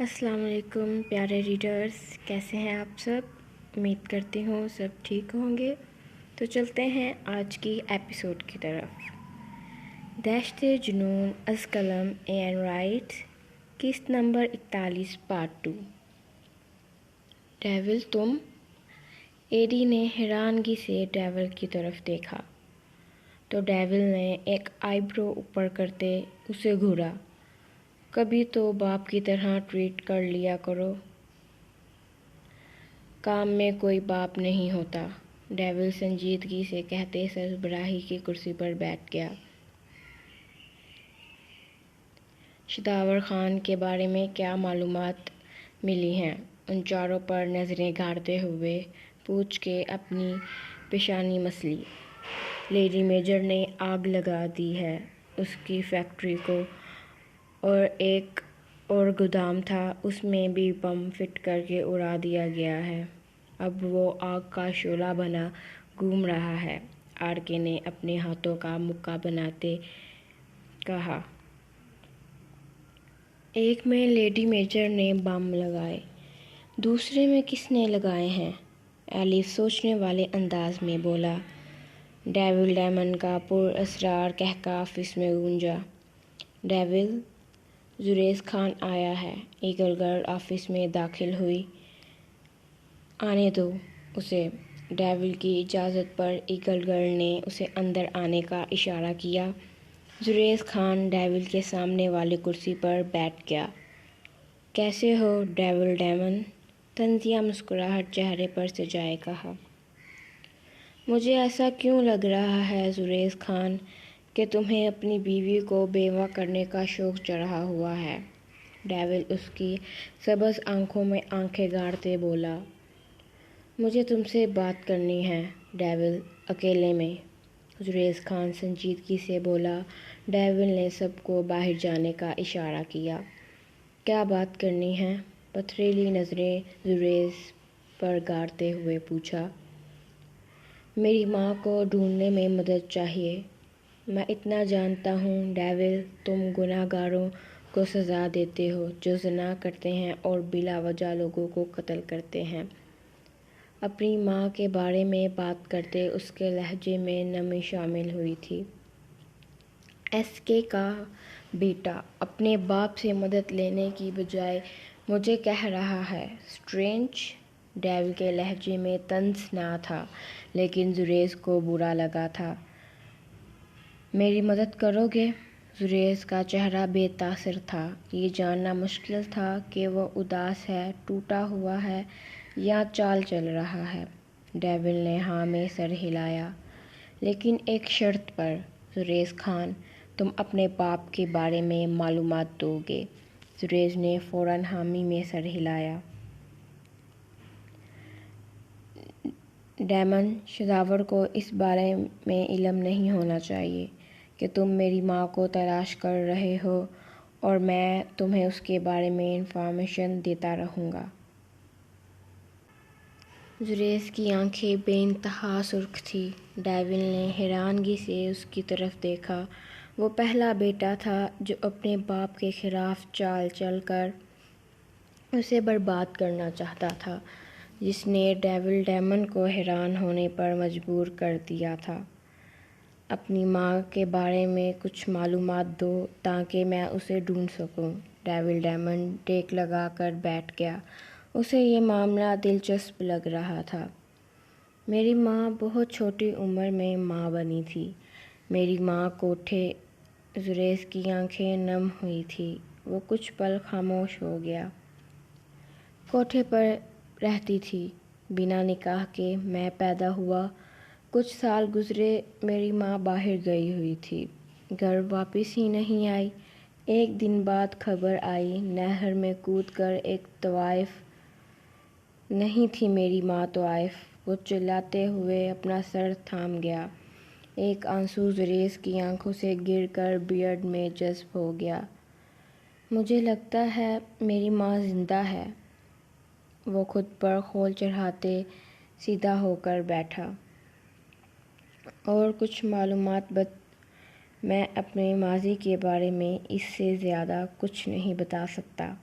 السلام علیکم پیارے ریڈرز، کیسے ہیں آپ سب؟ امید کرتی ہوں سب ٹھیک ہوں گے۔ تو چلتے ہیں آج کی ایپیسوڈ کی طرف۔ دہشت جنون از قلم این رائٹ، قسط نمبر 41 پارٹ 2۔ ڈیول تم؟ ایڈی نے حیرانگی سے ڈیول کی طرف دیکھا تو ڈیول نے ایک آئی برو اوپر کرتے اسے گھورا۔ کبھی تو باپ کی طرح ٹریٹ کر لیا کرو۔ کام میں کوئی باپ نہیں ہوتا، ڈیول سنجیدگی سے کہتے سربراہی کی کرسی پر بیٹھ گیا۔ شداور خان کے بارے میں کیا معلومات ملی ہیں؟ ان چاروں پر نظریں گاڑتے ہوئے پوچھ کے اپنی پیشانی مسلی۔ لیڈی میجر نے آگ لگا دی ہے اس کی فیکٹری کو، اور ایک اور گودام تھا، اس میں بھی بم فٹ کر کے اڑا دیا گیا ہے۔ اب وہ آگ کا شعلہ بنا گھوم رہا ہے، آر کے نے اپنے ہاتھوں کا مکہ بناتے کہا۔ ایک میں لیڈی میجر نے بم لگائے، دوسرے میں کس نے لگائے ہیں؟ ایلف سوچنے والے انداز میں بولا۔ ڈیول ڈیمن کا پر اسرار قہقہہ آفس میں گونجا۔ ڈیول، زریز خان آیا ہے، ایگل گرل آفس میں داخل ہوئی۔ آنے دو اسے۔ ڈیول کی اجازت پر ایگل گرل نے اسے اندر آنے کا اشارہ کیا۔ زریز خان ڈیول کے سامنے والی کرسی پر بیٹھ گیا۔ کیسے ہو ڈیول ڈیمن؟ طنزیہ مسکراہٹ چہرے پر سجائے کہا۔ مجھے ایسا کیوں لگ رہا ہے زریز خان کہ تمہیں اپنی بیوی کو بیوہ کرنے کا شوق چڑھا ہوا ہے؟ ڈیول اس کی سبز آنکھوں میں آنکھیں گاڑتے بولا۔ مجھے تم سے بات کرنی ہے ڈیول، اکیلے میں، زریز خان سنجیدگی سے بولا۔ ڈیول نے سب کو باہر جانے کا اشارہ کیا۔ کیا بات کرنی ہے؟ پتھریلی نظریں زریز پر گاڑتے ہوئے پوچھا۔ میری ماں کو ڈھونڈنے میں مدد چاہیے۔ میں اتنا جانتا ہوں ڈیول، تم گناہ گاروں کو سزا دیتے ہو جو زنا کرتے ہیں اور بلا وجہ لوگوں کو قتل کرتے ہیں۔ اپنی ماں کے بارے میں بات کرتے اس کے لہجے میں نمی شامل ہوئی تھی۔ ایس کے کا بیٹا اپنے باپ سے مدد لینے کی بجائے مجھے کہہ رہا ہے اسٹرینج۔ ڈیول کے لہجے میں طنز نہ تھا، لیکن زریز کو برا لگا تھا۔ میری مدد کرو گے؟ زریز کا چہرہ بے تاثر تھا۔ یہ جاننا مشکل تھا کہ وہ اداس ہے، ٹوٹا ہوا ہے یا چال چل رہا ہے۔ ڈیول نے ہاں میں سر ہلایا۔ لیکن ایک شرط پر زریز خان، تم اپنے باپ کے بارے میں معلومات دو گے؟ زریز نے فوراً حامی میں سر ہلایا۔ ڈیمن، شداور کو اس بارے میں علم نہیں ہونا چاہیے کہ تم میری ماں کو تلاش کر رہے ہو، اور میں تمہیں اس کے بارے میں انفارمیشن دیتا رہوں گا۔ زریز کی آنکھیں بے انتہا سرخ تھیں۔ ڈیول نے حیرانگی سے اس کی طرف دیکھا۔ وہ پہلا بیٹا تھا جو اپنے باپ کے خلاف چال چل کر اسے برباد کرنا چاہتا تھا، جس نے ڈیول ڈیمن کو حیران ہونے پر مجبور کر دیا تھا۔ اپنی ماں کے بارے میں کچھ معلومات دو تاکہ میں اسے ڈھونڈ سکوں۔ ڈیول ڈیمن ٹیک لگا کر بیٹھ گیا۔ اسے یہ معاملہ دلچسپ لگ رہا تھا۔ میری ماں بہت چھوٹی عمر میں ماں بنی تھی۔ میری ماں کوٹھے، زریز کی آنکھیں نم ہوئی تھیں۔ وہ کچھ پل خاموش ہو گیا۔ کوٹھے پر رہتی تھی، بنا نکاح کے میں پیدا ہوا۔ کچھ سال گزرے، میری ماں باہر گئی ہوئی تھی، گھر واپس ہی نہیں آئی۔ ایک دن بعد خبر آئی، نہر میں کود کر ایک طوائف۔ نہیں تھی میری ماں طوائف۔ وہ چلاتے ہوئے اپنا سر تھام گیا۔ ایک آنسو زریز کی آنکھوں سے گر کر بیئرڈ میں جذب ہو گیا۔ مجھے لگتا ہے میری ماں زندہ ہے۔ وہ خود پر خول چڑھاتے سیدھا ہو کر بیٹھا۔ اور کچھ معلومات میں اپنے ماضی کے بارے میں اس سے زیادہ کچھ نہیں بتا سکتا۔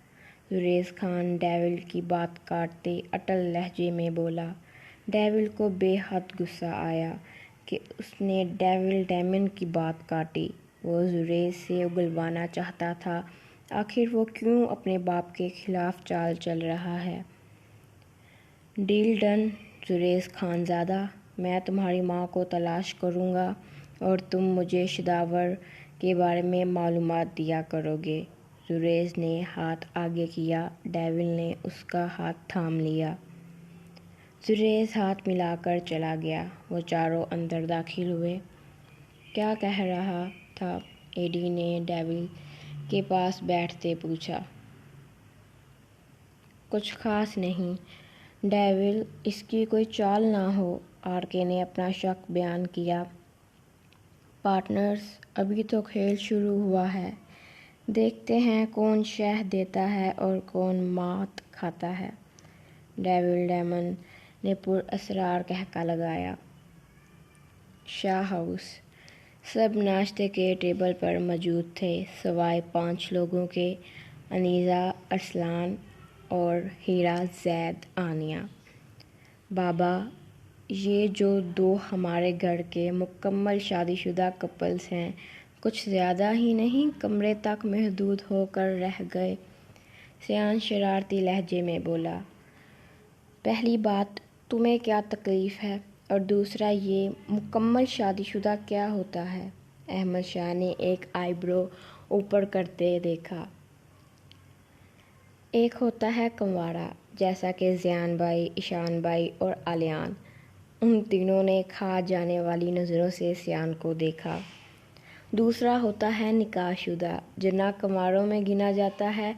زریز خان ڈیول کی بات کاٹتے اٹل لہجے میں بولا۔ ڈیول کو بے حد غصہ آیا کہ اس نے ڈیول ڈیمن کی بات کاٹی۔ وہ زریز سے اگلوانا چاہتا تھا، آخر وہ کیوں اپنے باپ کے خلاف چال چل رہا ہے۔ ڈیل ڈن زریز خان زادہ، میں تمہاری ماں کو تلاش کروں گا اور تم مجھے شداور کے بارے میں معلومات دیا کرو گے۔ زریز نے ہاتھ آگے کیا، ڈیول نے اس کا ہاتھ تھام لیا۔ زریز ہاتھ ملا کر چلا گیا۔ وہ چاروں اندر داخل ہوئے۔ کیا کہہ رہا تھا؟ ایڈی نے ڈیول کے پاس بیٹھتے پوچھا۔ کچھ خاص نہیں ڈیول، اس کی کوئی چال نہ ہو، آر کے نے اپنا شک بیان کیا۔ پارٹنرز، ابھی تو کھیل شروع ہوا ہے، دیکھتے ہیں کون شہد دیتا ہے اور کون مات کھاتا ہے، ڈیول ڈیمن نے پر اسرار قہقہ لگایا۔ شاہ ہاؤس۔ سب ناشتے کے ٹیبل پر موجود تھے سوائے 5 لوگوں کے، انیزا، ارسلان اور ہیرا زید آنیہ۔ بابا، یہ جو 2 ہمارے گھر کے مکمل شادی شدہ کپلز ہیں، کچھ زیادہ ہی نہیں کمرے تک محدود ہو کر رہ گئے، سیان شرارتی لہجے میں بولا۔ پہلی بات، تمہیں کیا تکلیف ہے؟ اور دوسرا یہ مکمل شادی شدہ کیا ہوتا ہے؟ احمد شاہ نے ایک آئی برو اوپر کرتے دیکھا۔ ایک ہوتا ہے کنوارا، جیسا کہ زیان بھائی، ایشان بھائی اور آلیان۔ ان تینوں نے کھا جانے والی نظروں سے سیان کو دیکھا۔ دوسرا ہوتا ہے نکاح شدہ، جو نہ کنواروں میں گنا جاتا ہے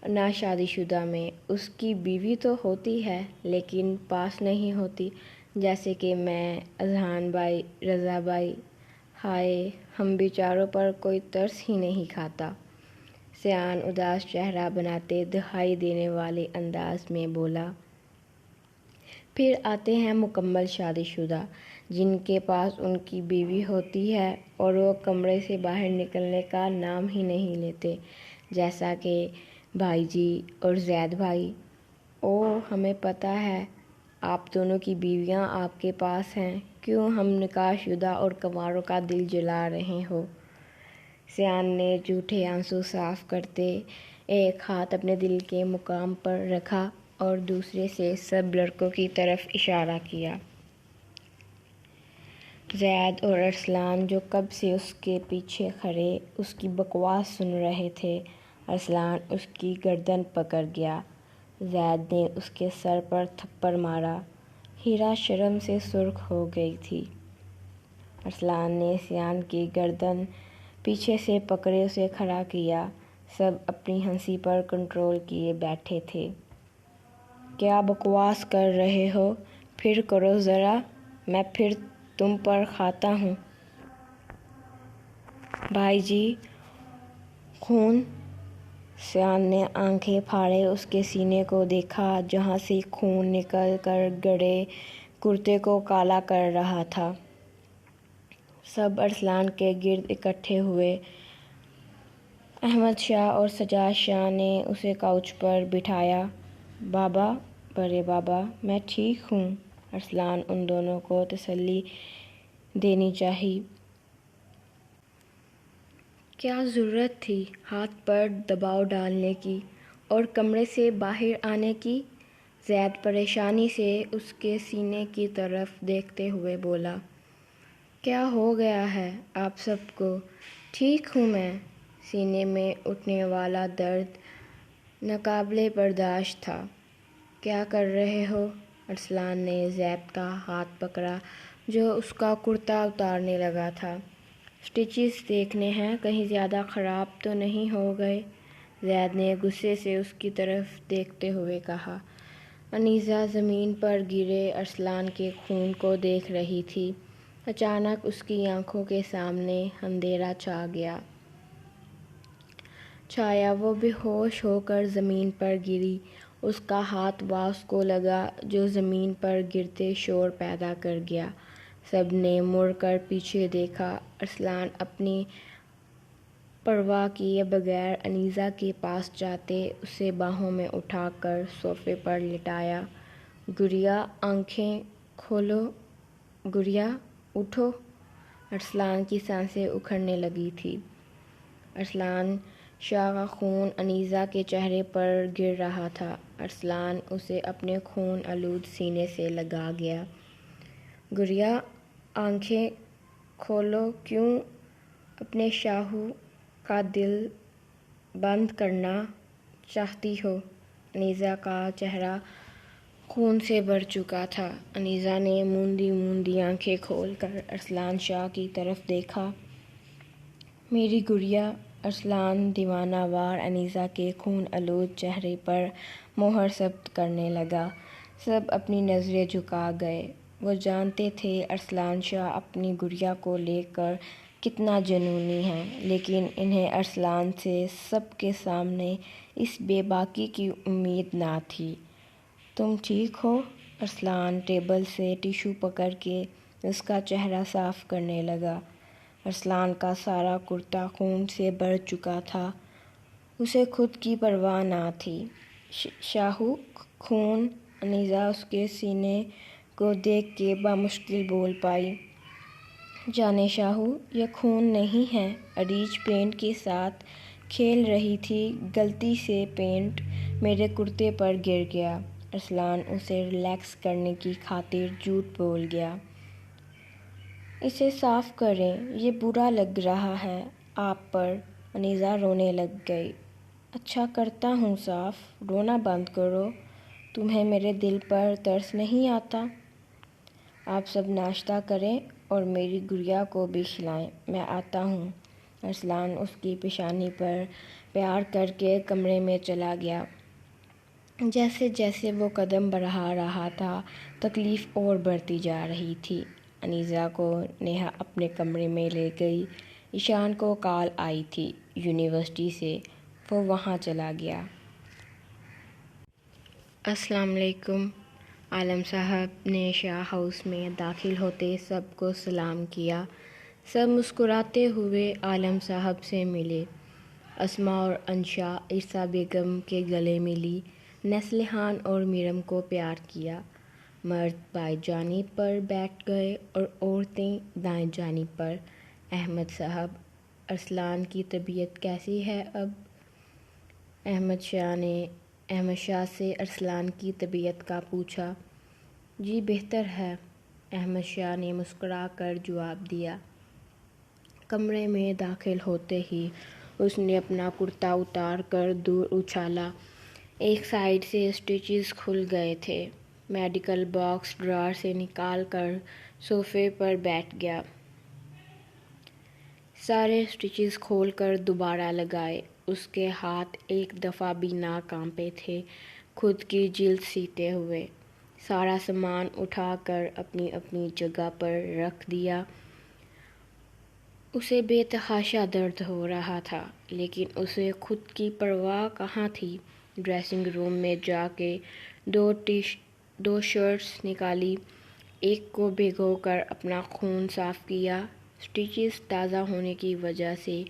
نہ شادی شدہ میں۔ اس کی بیوی تو ہوتی ہے لیکن پاس نہیں ہوتی، جیسے کہ میں، اذہان بھائی، رضا بھائی۔ ہائے، ہم بیچاروں پر کوئی ترس ہی نہیں کھاتا، سیان اداس چہرہ بناتے دہائی دینے والے انداز میں بولا۔ پھر آتے ہیں مکمل شادی شدہ، جن کے پاس ان کی بیوی ہوتی ہے اور وہ کمرے سے باہر نکلنے کا نام ہی نہیں لیتے، جیسا کہ بھائی جی اور زید بھائی۔ اوہ، ہمیں پتہ ہے آپ دونوں کی بیویاں آپ کے پاس ہیں، کیوں ہم نکاح شدہ اور کنواروں کا دل جلا رہے ہو؟ سیان نے جھوٹے آنسو صاف کرتے ایک ہاتھ اپنے دل کے مقام پر رکھا اور دوسرے سے سب لڑکوں کی طرف اشارہ کیا۔ زید اور ارسلان، جو کب سے اس کے پیچھے کھڑے اس کی بکواس سن رہے تھے، ارسلان اس کی گردن پکڑ گیا۔ زید نے اس کے سر پر تھپڑ مارا۔ ہیرا شرم سے سرخ ہو گئی تھی۔ ارسلان نے سیان کی گردن پیچھے سے پکڑے اسے کھڑا کیا۔ سب اپنی ہنسی پر کنٹرول کیے بیٹھے تھے۔ کیا بکواس کر رہے ہو؟ پھر کرو ذرا، میں پھر تم پر کھاتا ہوں۔ بھائی جی، خون؟ سیان نے آنکھیں پھاڑے اس کے سینے کو دیکھا جہاں سے خون نکل کر گرے کرتے کو کالا کر رہا تھا۔ سب ارسلان کے گرد اکٹھے ہوئے۔ احمد شاہ اور سجاد شاہ نے اسے کاؤچ پر بٹھایا۔ بابا، بڑے بابا، میں ٹھیک ہوں، ارسلان ان دونوں کو تسلی دینی چاہی۔ کیا ضرورت تھی ہاتھ پر دباؤ ڈالنے کی اور کمرے سے باہر آنے کی؟ زید پریشانی سے اس کے سینے کی طرف دیکھتے ہوئے بولا۔ کیا ہو گیا ہے آپ سب کو؟ ٹھیک ہوں میں۔ سینے میں اٹھنے والا درد ناقابل برداشت تھا۔ کیا کر رہے ہو؟ ارسلان نے زید کا ہاتھ پکڑا جو اس کا کرتا اتارنے لگا تھا۔ سٹچز دیکھنے ہیں، کہیں زیادہ خراب تو نہیں ہو گئے؟ زید نے غصے سے اس کی طرف دیکھتے ہوئے کہا۔ انیزا زمین پر گرے ارسلان کے خون کو دیکھ رہی تھی۔ اچانک اس کی آنکھوں کے سامنے اندھیرا چھایا۔ وہ بے ہوش ہو کر زمین پر گری۔ اس کا ہاتھ باس کو لگا جو زمین پر گرتے شور پیدا کر گیا۔ سب نے مڑ کر پیچھے دیکھا۔ ارسلان اپنی پرواہ کیے بغیر انیزہ کے پاس جاتے اسے باہوں میں اٹھا کر صوفے پر لٹایا۔ گڑیا آنکھیں کھولو، گڑیا اٹھو۔ ارسلان کی سانسیں اکھڑنے لگی تھیں۔ ارسلان شاہ کا خون انیزہ کے چہرے پر گر رہا تھا۔ ارسلان اسے اپنے خون آلود سینے سے لگا گیا۔ گڑیا آنکھیں کھولو، کیوں اپنے شاہو کا دل بند کرنا چاہتی ہو؟ انیزہ کا چہرہ خون سے بھر چکا تھا۔ انیزہ نے موندی موندی آنکھیں کھول کر ارسلان شاہ کی طرف دیکھا۔ میری گڑیا! ارسلان دیوانہ وار انیزہ کے خون آلود چہرے پر مہر ثبت کرنے لگا۔ سب اپنی نظریں جھکا گئے۔ وہ جانتے تھے ارسلان شاہ اپنی گڑیا کو لے کر کتنا جنونی ہے، لیکن انہیں ارسلان سے سب کے سامنے اس بے باکی کی امید نہ تھی۔ تم ٹھیک ہو؟ ارسلان ٹیبل سے ٹیشو پکڑ کے اس کا چہرہ صاف کرنے لگا۔ ارسلان کا سارا کرتا خون سے بھر چکا تھا۔ اسے خود کی پرواہ نہ تھی۔ شاہو، خون؟ انیزہ اس کے سینے کو دیکھ کے بامشکل بول پائی۔ جانے شاہو، یہ خون نہیں ہے۔ اریج پینٹ کے ساتھ کھیل رہی تھی، غلطی سے پینٹ میرے کرتے پر گر گیا۔ ارسلان اسے ریلیکس کرنے کی خاطر جھوٹ بول گیا۔ اسے صاف کریں، یہ برا لگ رہا ہے آپ پر۔ انیزہ رونے لگ گئی۔ اچھا کرتا ہوں صاف، رونا بند کرو۔ تمہیں میرے دل پر ترس نہیں آتا؟ آپ سب ناشتہ کریں اور میری گڑیا کو بھی کھلائیں، میں آتا ہوں۔ ارسلان اس کی پیشانی پر پیار کر کے کمرے میں چلا گیا۔ جیسے جیسے وہ قدم بڑھا رہا تھا، تکلیف اور بڑھتی جا رہی تھی۔ انیزہ کو نیہا اپنے کمرے میں لے گئی۔ ایشان کو کال آئی تھی یونیورسٹی سے، وہ وہاں چلا گیا۔ السلام علیکم۔ عالم صاحب نے شاہ ہاؤس میں داخل ہوتے سب کو سلام کیا۔ سب مسکراتے ہوئے عالم صاحب سے ملے۔ اسماء اور انشا عرصہ بیگم کے گلے ملی۔ نسلیحان اور میرم کو پیار کیا۔ مرد بائیں جانب پر بیٹھ گئے اور عورتیں دائیں جانب پر۔ احمد صاحب، ارسلان کی طبیعت کیسی ہے اب؟ احمد شاہ سے ارسلان کی طبیعت کا پوچھا۔ جی بہتر ہے، احمد شاہ نے مسکرا کر جواب دیا۔ کمرے میں داخل ہوتے ہی اس نے اپنا کرتا اتار کر دور اچھالا۔ ایک سائیڈ سے سٹیچز کھل گئے تھے۔ میڈیکل باکس ڈرار سے نکال کر صوفے پر بیٹھ گیا۔ سارے سٹیچز کھول کر دوبارہ لگائے۔ اس کے ہاتھ ایک دفعہ بھی نہ کانپے تھے خود کی جلد سیتے ہوئے۔ سارا سامان اٹھا کر اپنی اپنی جگہ پر رکھ دیا۔ اسے بے تحاشا درد ہو رہا تھا، لیکن اسے خود کی پرواہ کہاں تھی۔ ڈریسنگ روم میں جا کے دو شرٹس نکالی، ایک کو بھگو کر اپنا خون صاف کیا۔ سٹیچز تازہ ہونے کی وجہ سے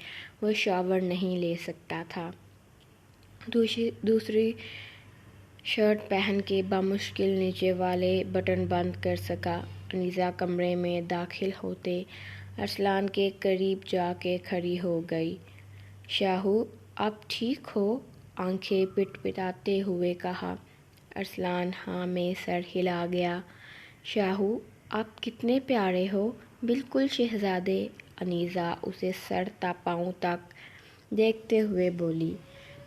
وہ شاور نہیں لے سکتا تھا۔ دوسری شرٹ پہن کے بامشکل نیچے والے بٹن بند کر سکا۔ انیزہ کمرے میں داخل ہوتے ارسلان کے قریب جا کے کھڑی ہو گئی۔ شاہو، آپ ٹھیک ہو؟ آنکھیں پٹ پٹاتے ہوئے کہا۔ ارسلان ہاں میں سر ہلا گیا۔ شاہو، آپ کتنے پیارے ہو، بالکل شہزادے۔ انیزہ اسے سر تا پاؤں تک دیکھتے ہوئے بولی۔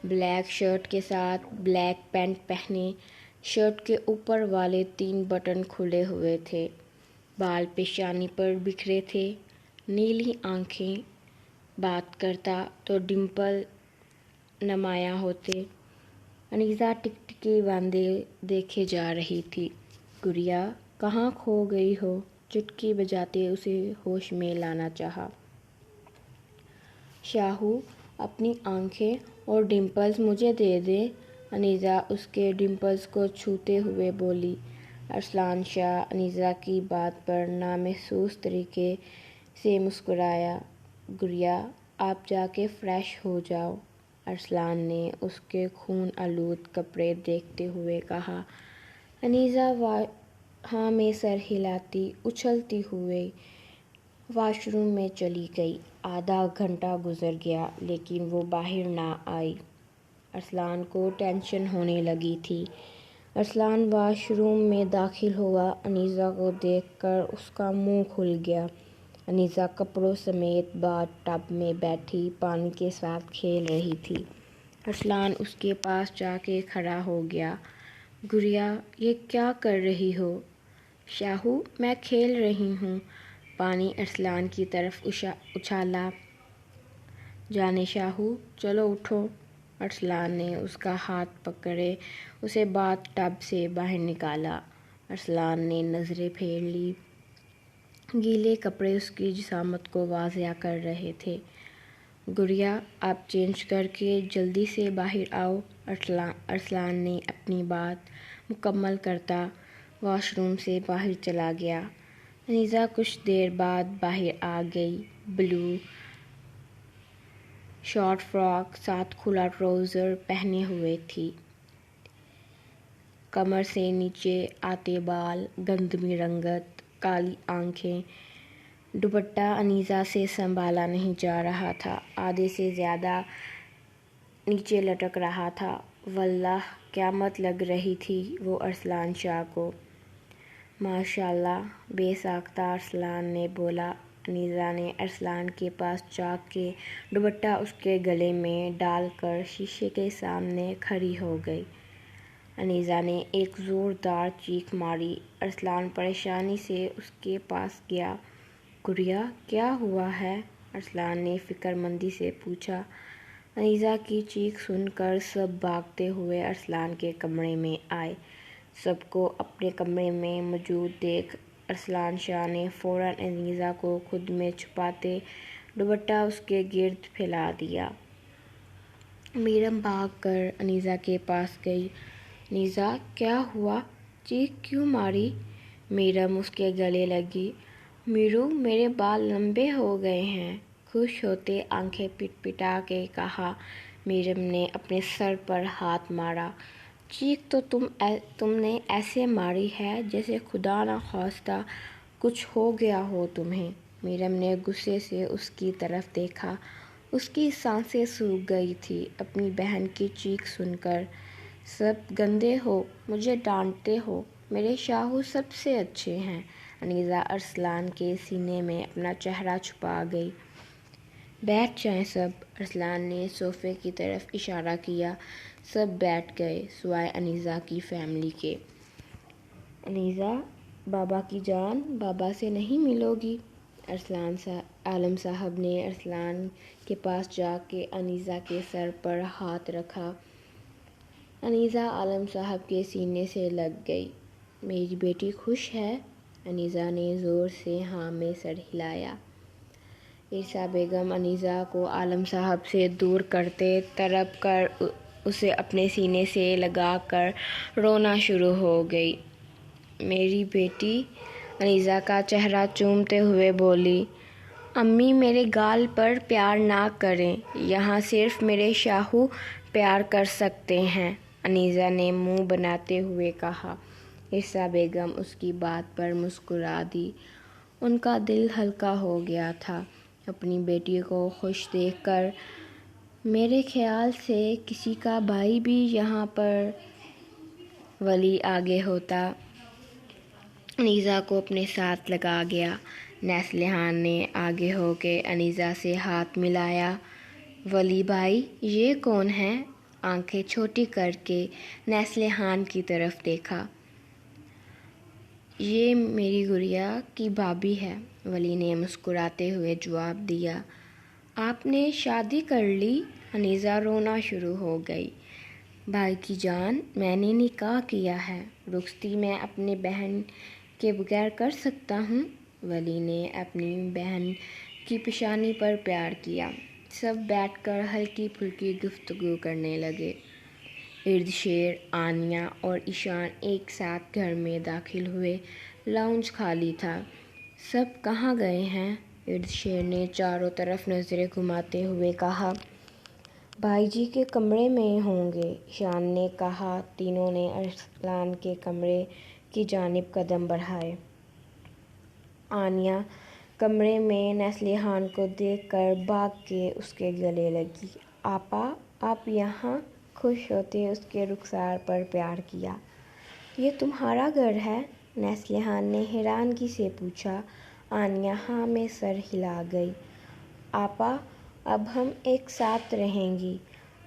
بلیک شرٹ کے ساتھ بلیک پینٹ پہنے، شرٹ کے اوپر والے 3 بٹن کھلے ہوئے تھے، بال پیشانی پر بکھرے تھے، نیلی آنکھیں، بات کرتا تو ڈمپل نمایاں ہوتے۔ انیزہ ٹکٹکی باندھے دیکھے جا رہی تھی۔ گڑیا، کہاں کھو گئی ہو؟ چٹکی بجاتے اسے ہوش میں لانا چاہا۔ شاہو، اپنی آنکھیں اور ڈمپلز مجھے دے دیں۔ انیزہ اس کے ڈمپلز کو چھوتے ہوئے بولی۔ ارسلان شاہ انیزہ کی بات پر نامحسوس طریقے سے مسکرایا۔ گڑیا، آپ جا کے فریش ہو جاؤ، ارسلان نے اس کے خون آلود کپڑے دیکھتے ہوئے کہا۔ انیزہ ہاں میں سر ہلاتی اچھلتی ہوئی واش روم میں چلی گئی۔ آدھا گھنٹہ گزر گیا لیکن وہ باہر نہ آئی۔ ارسلان کو ٹینشن ہونے لگی تھی۔ ارسلان واش روم میں داخل ہوا۔ انیزہ کو دیکھ کر اس کا منہ کھل گیا۔ انیزہ کپڑوں سمیت باتھ ٹب میں بیٹھی پانی کے ساتھ کھیل رہی تھی۔ ارسلان اس کے پاس جا کے کھڑا ہو گیا۔ گڑیا یہ کیا کر رہی ہو؟ شاہو میں کھیل رہی ہوں۔ پانی ارسلان کی طرف اچھالا۔ جانے شاہو چلو اٹھو۔ ارسلان نے اس کا ہاتھ پکڑے اسے باتھ ٹب سے باہر نکالا۔ ارسلان نے نظریں پھیر لی۔ گیلے کپڑے اس کی جسامت کو واضح کر رہے تھے۔ گڑیا آپ چینج کر کے جلدی سے باہر آؤ۔ ارسلان نے اپنی بات مکمل کرتا واش روم سے باہر چلا گیا۔ انیزہ کچھ دیر بعد باہر آ گئی۔ بلو شارٹ فراک ساتھ کھلا ٹراؤزر پہنے ہوئے تھی۔ کمر سے نیچے آتے بال، گندمی رنگت، کالی آنکھیں۔ دوپٹہ انیزہ سے سنبھالا نہیں جا رہا تھا، آدھے سے زیادہ نیچے لٹک رہا تھا۔ واللہ قیامت لگ رہی تھی وہ ارسلان شاہ کو۔ ماشاءاللہ بے ساختہ ارسلان نے بولا۔ انیزہ نے ارسلان کے پاس جا کے دوپٹہ اس کے گلے میں ڈال کر شیشے کے سامنے کھڑی ہو گئی۔ انیزہ نے ایک زوردار چیخ ماری۔ ارسلان پریشانی سے اس کے پاس گیا۔ گڑیا کیا ہوا ہے؟ ارسلان نے فکر مندی سے پوچھا۔ انیزہ کی چیخ سن کر سب بھاگتے ہوئے ارسلان کے کمرے میں آئے۔ سب کو اپنے کمرے میں موجود دیکھ ارسلان شاہ نے فوراً انیزہ کو خود میں چھپاتے دوپٹہ اس کے گرد پھیلا دیا۔ میرم بھاگ کر انیزہ کے پاس گئی۔ انیزہ کیا ہوا؟ چیخ کیوں ماری؟ میرم اس کے گلے لگی۔ میرو میرے بال لمبے ہو گئے ہیں، خوش ہوتے آنکھیں پٹ پٹا کے کہا۔ میرم نے اپنے سر پر ہاتھ مارا۔ چیخ تو تم نے ایسے ماری ہے جیسے خدا نخواستہ کچھ ہو گیا ہو تمہیں۔ میرم نے غصے سے اس کی طرف دیکھا۔ اس کی سانسیں سوکھ گئی تھیں اپنی بہن کی چیخ سن کر۔ سب گندے ہو، مجھے ڈانٹتے ہو، میرے شاہو سب سے اچھے ہیں۔ انیزہ ارسلان کے سینے میں اپنا چہرہ چھپا گئی۔ بیٹھ جائیں سب، ارسلان نے صوفے کی طرف اشارہ کیا۔ سب بیٹھ گئے سوائے انیزہ کی فیملی کے۔ انیزہ بابا کی جان، بابا سے نہیں ملو گی؟ عالم صاحب نے ارسلان کے پاس جا کے انیزہ کے سر پر ہاتھ رکھا۔ انیزہ عالم صاحب کے سینے سے لگ گئی۔ میری بیٹی خوش ہے؟ انیزہ نے زور سے ہاں میں سر ہلایا۔ عرصہ بیگم انیزہ کو عالم صاحب سے دور کرتے تڑپ کر اسے اپنے سینے سے لگا کر رونا شروع ہو گئی۔ میری بیٹی، انیزہ کا چہرہ چومتے ہوئے بولی۔ امی میرے گال پر پیار نہ کریں، یہاں صرف میرے شاہو پیار کر سکتے ہیں، انیزہ نے منہ بناتے ہوئے کہا۔ عرصہ بیگم اس کی بات پر مسکرا دی۔ ان کا دل ہلکا ہو گیا تھا اپنی بیٹی کو خوش دیکھ کر۔ میرے خیال سے کسی کا بھائی بھی یہاں پر ولی آگے ہوتا۔ انیزہ کو اپنے ساتھ لگا گیا۔ نسلہان نے آگے ہو کے انیزہ سے ہاتھ ملایا۔ ولی بھائی یہ کون ہے؟ آنکھیں چھوٹی کر کے نسلہان کی طرف دیکھا۔ یہ میری گڑیا کی بھابھی ہے، ولی نے مسکراتے ہوئے جواب دیا۔ آپ نے شادی کر لی؟ انیزہ رونا شروع ہو گئی۔ بھائی کی جان، میں نے نکاح کیا ہے، رخصتی میں اپنے بہن کے بغیر کر سکتا ہوں؟ ولی نے اپنی بہن کی پیشانی پر پیار کیا۔ سب بیٹھ کر ہلکی پھلکی گفتگو کرنے لگے۔ اردشیر آنیہ اور ایشان ایک ساتھ گھر میں داخل ہوئے۔ لاؤنج خالی تھا۔ سب کہاں گئے ہیں؟ اردشیر نے چاروں طرف نظریں گھماتے ہوئے کہا۔ بھائی جی کے کمرے میں ہوں گے، ایشان نے کہا۔ تینوں نے ارسلان کے کمرے کی جانب قدم بڑھائے۔ آنیا کمرے میں نصلیحان کو دیکھ کر بھاگ کے اس کے گلے لگی۔ آپا، آپ یہاں؟ خوش ہوتے اس کے رخسار پر پیار کیا۔ یہ تمہارا گھر ہے؟ نصلیحان نے حیرانگی سے پوچھا۔ آنیا ہاں میں سر ہلا گئی۔ آپا، اب ہم ایک ساتھ رہیں گی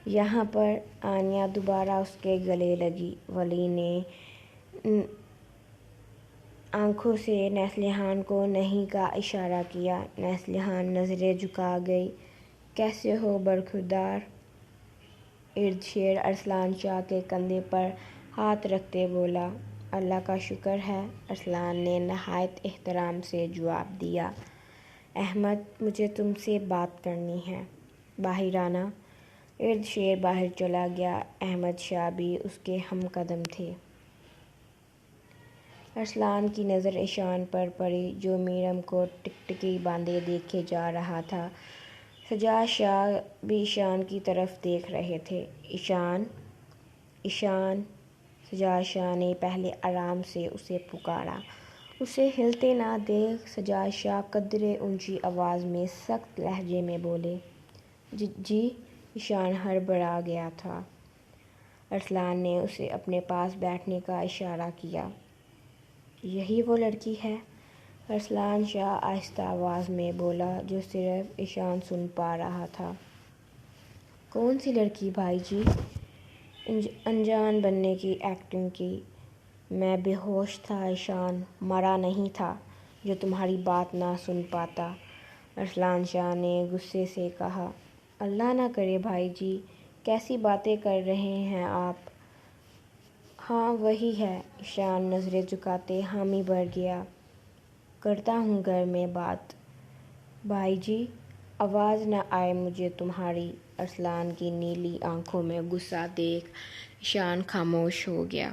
یہاں پر۔ آنیا دوبارہ اس کے گلے لگی۔ ولی نے آنکھوں سے نصلیحان کو نہیں کا اشارہ کیا۔ نصلیحان نظریں جھکا گئی۔ کیسے ہو برخوردار؟ اردشیر ارسلان شاہ کے کندھے پر ہاتھ رکھتے بولا۔ اللہ کا شکر ہے، ارسلان نے نہایت احترام سے جواب دیا۔ احمد، مجھے تم سے بات کرنی ہے، باہر آنا۔ اردشیر باہر چلا گیا۔ احمد شاہ بھی اس کے ہم قدم تھے۔ ارسلان کی نظر ایشان پر پڑی، جو میرم کو ٹکٹکی باندھے دیکھے جا رہا تھا۔ سجاد شاہ بھی ایشان کی طرف دیکھ رہے تھے۔ ایشان، ایشان! سجاد شاہ نے پہلے آرام سے اسے پکارا۔ اسے ہلتے نہ دیکھ سجاد شاہ قدرے اونچی آواز میں سخت لہجے میں بولے۔ جی؟ ایشان ہڑبڑا گیا تھا۔ ارسلان نے اسے اپنے پاس بیٹھنے کا اشارہ کیا۔ یہی وہ لڑکی ہے؟ ارسلان شاہ آہستہ آواز میں بولا، جو صرف ایشان سن پا رہا تھا۔ کون سی لڑکی بھائی جی؟ انجان بننے کی ایکٹنگ کی۔ میں بے ہوش تھا ایشان، مرا نہیں تھا، جو تمہاری بات نہ سن پاتا۔ ارسلان شاہ نے غصے سے کہا۔ اللہ نہ کرے بھائی جی، کیسی باتیں کر رہے ہیں آپ؟ ہاں وہی ہے۔ ایشان نظریں جھکاتے حامی بھر گیا۔ کرتا ہوں گھر میں بات۔ بھائی جی، آواز نہ آئے مجھے تمہاری۔ ارسلان کی نیلی آنکھوں میں غصہ دیکھ ایشان خاموش ہو گیا۔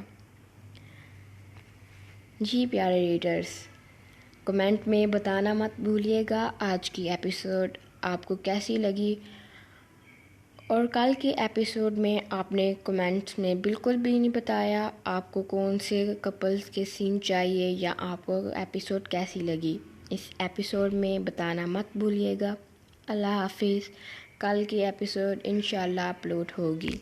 جی پیارے ریڈرز، کمنٹ میں بتانا مت بھولیے گا آج کی ایپیسوڈ آپ کو کیسی لگی، اور کل کے ایپیسوڈ میں آپ نے کمنٹس میں بالکل بھی نہیں بتایا آپ کو کون سے کپلز کے سین چاہیے یا آپ کو ایپیسوڈ کیسی لگی۔ اس ایپیسوڈ میں بتانا مت بھولیے گا۔ اللہ حافظ۔ کل کی ایپیسوڈ انشاءاللہ اپلوڈ ہوگی۔